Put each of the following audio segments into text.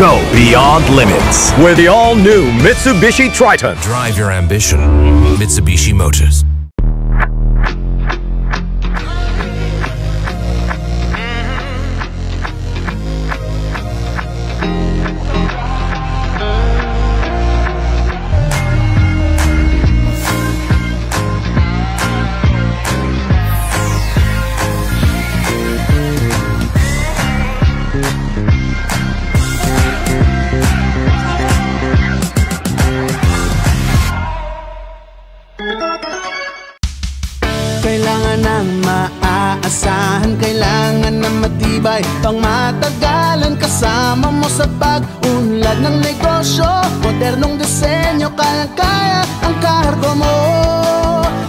Go beyond limits with the all-new Mitsubishi Triton. Drive your ambition. Mitsubishi Motors. Kailangan ng maaasahan, kailangan ng matibay, pang matagalan kasama mo sa pag-unlad ng negosyo. Modernong disenyo, kayang-kaya ang kargo mo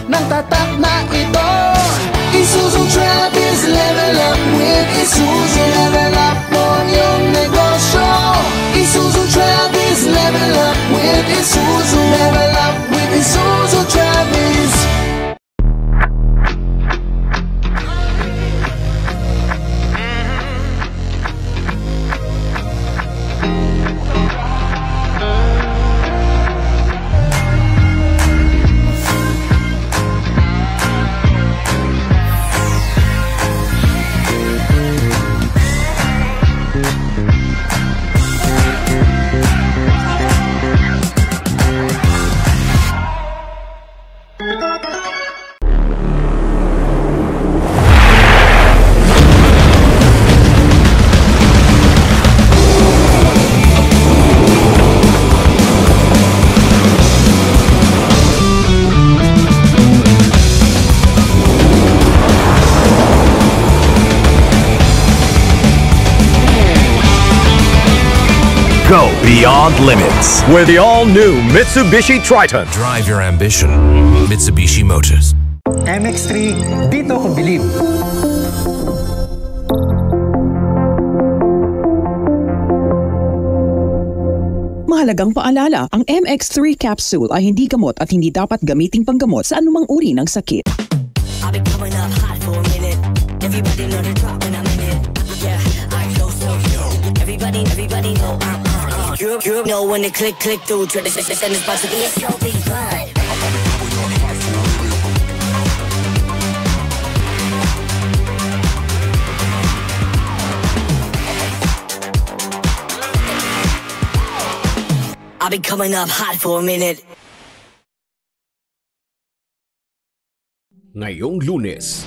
ng tatak na ito. Isuzu Travis, level up with Isuzu. Level up mo yung negosyo. Isuzu Travis, level up with Isuzu. Level up with Isuzu Travis. Go beyond limits with the all-new Mitsubishi Triton. Drive your ambition. Mitsubishi Motors. MX-3, dito ko bilib. Mahalagang paalala, ang MX-3 capsule ay hindi gamot at hindi dapat gamiting panggamot sa anumang uri ng sakit. I've been coming up hot for a minute. Everybody know the drop when I'm in it. Yeah, I know so you. Everybody know I'm you know when they click through to the system is about to be a so big blood. I've been coming up hot for a minute. Ngayong Lunes,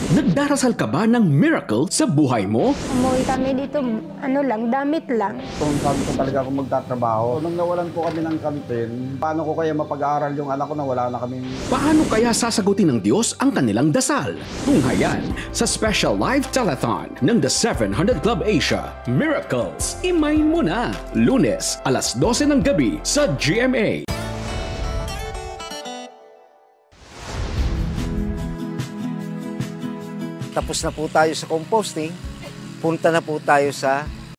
nagdarasal ka ba ng miracle sa buhay mo? Umuwi kami dito, damit lang. Kung saan ko talaga ako magtatrabaho. Nung nawalan po kami ng kantin, paano ko kaya mapag-aaral yung anak ko na wala na kami? Paano kaya sasagutin ng Diyos ang kanilang dasal? Tunghayan sa special live telethon ng The 700 Club Asia. Miracles, imayin mo na! Lunes, alas 12 ng gabi sa GMA. Tapos na po tayo sa composting, punta na po tayo sa